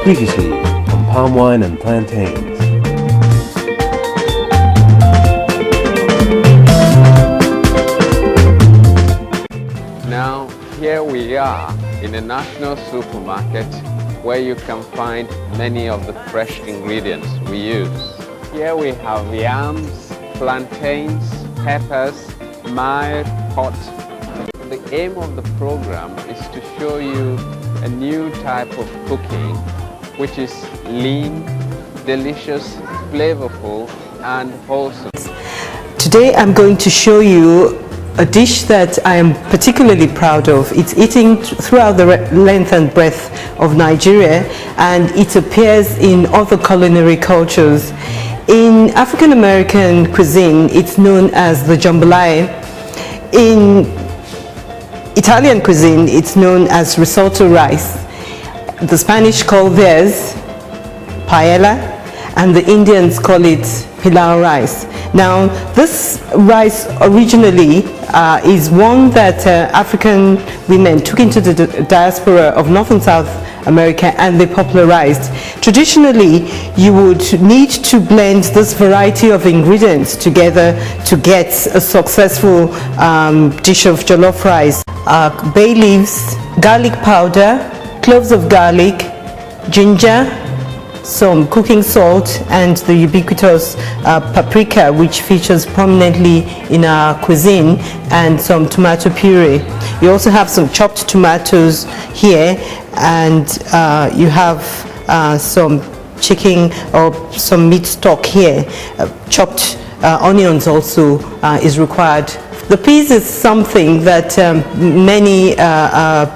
Previously on Palm Wine and Plantains. Now, here we are in a national supermarket where you can find many of the fresh ingredients we use. Here we have yams, plantains, peppers, mild, hot. The aim of the program is to show you a new type of cooking which is lean, delicious, flavorful and wholesome. Today I'm going to show you a dish that I am particularly proud of. It's eaten throughout the length and breadth of Nigeria, and it appears in other culinary cultures. In African American cuisine, it's known as the jambalaya. In Italian cuisine, it's known as risotto rice. The Spanish call theirs paella, and the Indians call it pilau rice. Now, this rice originally is one that African women took into the diaspora of North and South America and they popularized. Traditionally, you would need to blend this variety of ingredients together to get a successful dish of jollof rice. Bay leaves, garlic powder, cloves of garlic, ginger, some cooking salt, and the ubiquitous paprika, which features prominently in our cuisine, and some tomato puree. You also have some chopped tomatoes here, and you have some chicken or some meat stock here. Chopped onions also is required. The peas is something that many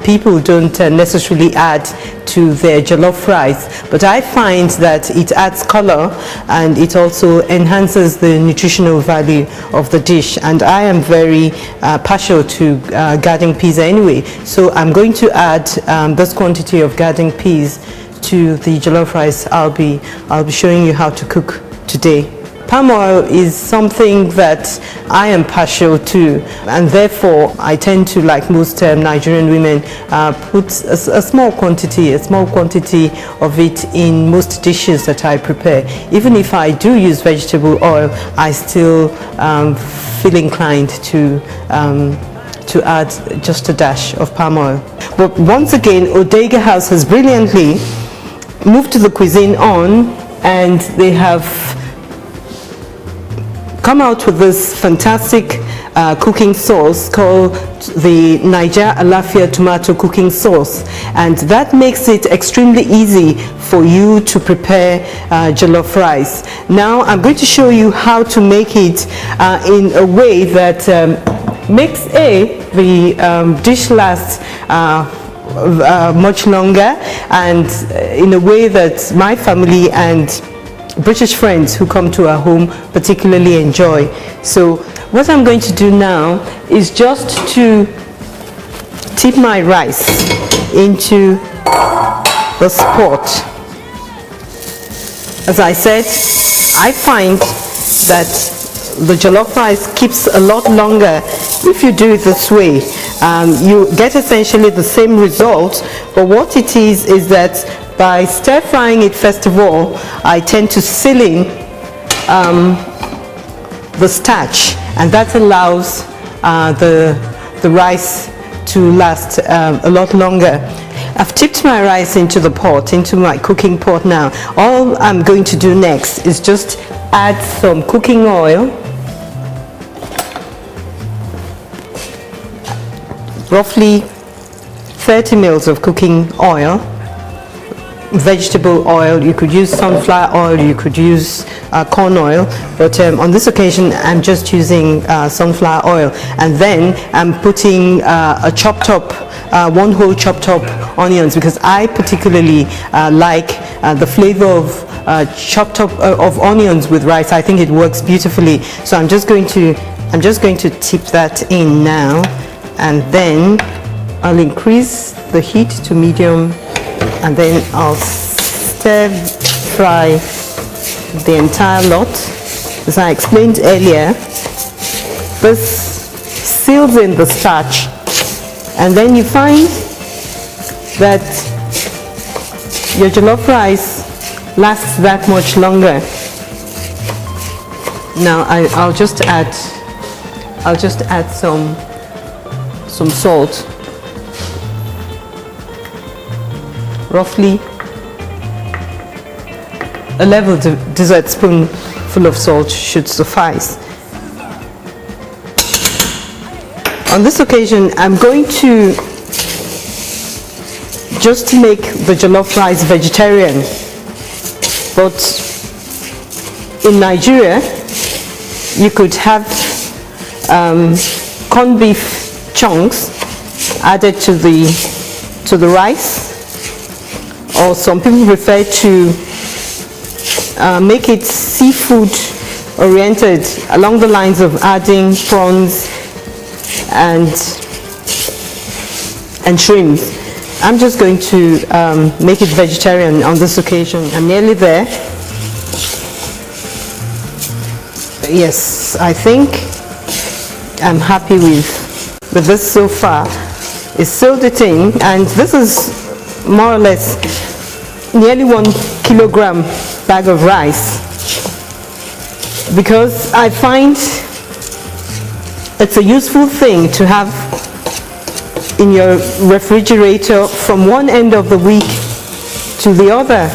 people don't necessarily add to their jollof rice, but I find that it adds color and it also enhances the nutritional value of the dish, and I am very partial to garden peas anyway, so I'm going to add this quantity of garden peas to the jollof rice I'll be showing you how to cook today. Palm oil is something that I am partial to, and therefore I tend to, like most Nigerian women, put a small quantity of it in most dishes that I prepare. Even if I do use vegetable oil, I still feel inclined to add just a dash of palm oil. But once again, Odeiga House has brilliantly moved to the cuisine on, and they have come out with this fantastic cooking sauce called the Niger Alafia tomato cooking sauce, and that makes it extremely easy for you to prepare jollof rice. Now I'm going to show you how to make it in a way that makes the dish last much longer, and in a way that my family and British friends who come to our home particularly enjoy. So what I'm going to do now is just to tip my rice into the pot. As I said, I find that the jollof rice keeps a lot longer if you do it this way. You get essentially the same result, but what it is that by stir frying it first of all, I tend to seal in the starch, and that allows the rice to last a lot longer. I've tipped my rice into the pot, into my cooking pot now. All I'm going to do next is just add some cooking oil, roughly 30 ml of cooking oil. Vegetable oil, you could use sunflower oil, you could use corn oil, but on this occasion I'm just using sunflower oil, and then I'm putting a chopped up, one whole chopped up onions, because I particularly like the flavor of chopped up of onions with rice. I think it works beautifully, so I'm just going to tip that in now, and then I'll increase the heat to medium, and then I'll stir fry the entire lot. As I explained earlier, this seals in the starch, and then you find that your jollof rice lasts that much longer. Now I'll just add some salt, roughly a level dessert spoon full of salt should suffice. On this occasion, I'm going to just make the jollof rice vegetarian, but in Nigeria you could have corned beef chunks added to the rice, or some people prefer to make it seafood oriented along the lines of adding prawns and shrimp. I'm just going to make it vegetarian on this occasion. I'm nearly there. Yes, I think I'm happy with this so far. It's so thin, and this is more or less nearly 1 kilogram bag of rice, because I find it's a useful thing to have in your refrigerator from one end of the week to the other.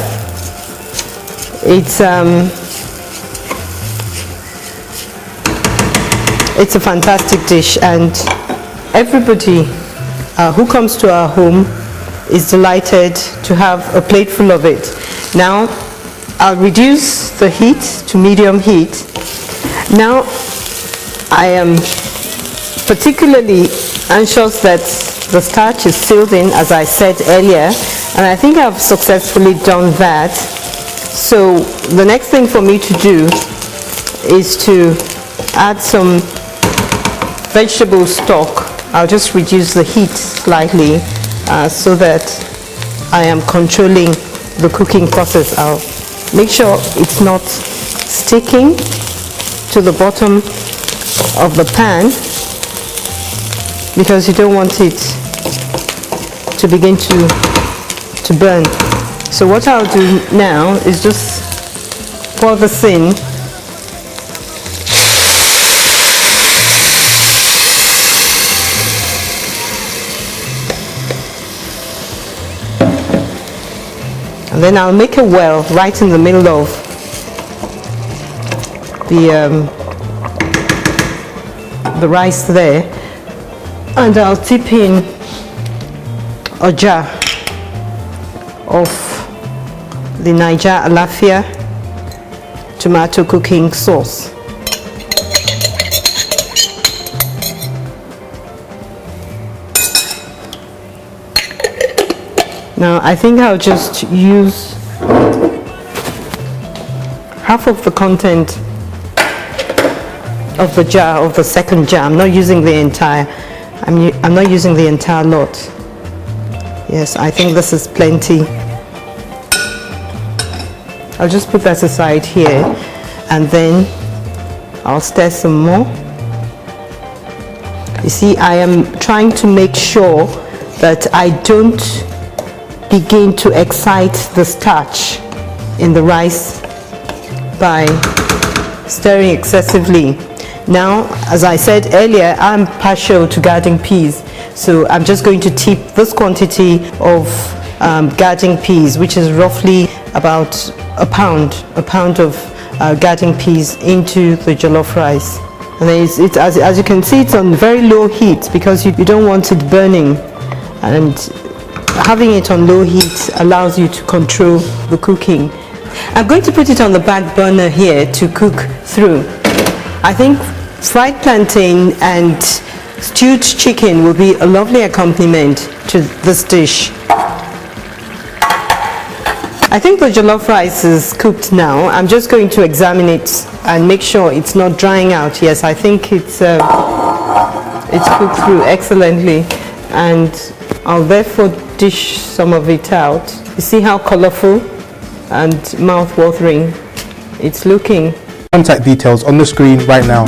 It's a fantastic dish, and everybody who comes to our home is delighted to have a plate full of it. Now I'll reduce the heat to medium heat. Now I am particularly anxious that the starch is sealed in, as I said earlier, and I think I've successfully done that. So the next thing for me to do is to add some vegetable stock. I'll just reduce the heat slightly so that I am controlling the cooking process. I'll make sure it's not sticking to the bottom of the pan, because you don't want it to begin to burn. So what I'll do now is just pour this in. And then I'll make a well right in the middle of the rice there, and I'll tip in a jar of the Niger Alafia tomato cooking sauce. Now I think I'll just use half of the content of the jar, of the second jar. I'm not using the entire. I'm not using the entire lot. Yes, I think this is plenty. I'll just put that aside here, and then I'll stir some more. You see, I am trying to make sure that I don't begin to excite the starch in the rice by stirring excessively. Now, as I said earlier, I'm partial to garden peas, so I'm just going to tip this quantity of garden peas, which is roughly about a pound of garden peas, into the jollof rice. And then as you can see, it's on very low heat because you don't want it burning, and having it on low heat allows you to control the cooking. I'm going to put it on the back burner here to cook through. I think fried plantain and stewed chicken will be a lovely accompaniment to this dish. I think the jollof rice is cooked now. I'm just going to examine it and make sure it's not drying out. Yes, I think it's cooked through excellently, and I'll therefore dish some of it out. You see how colorful and mouth-watering it's looking. Contact details on the screen right now.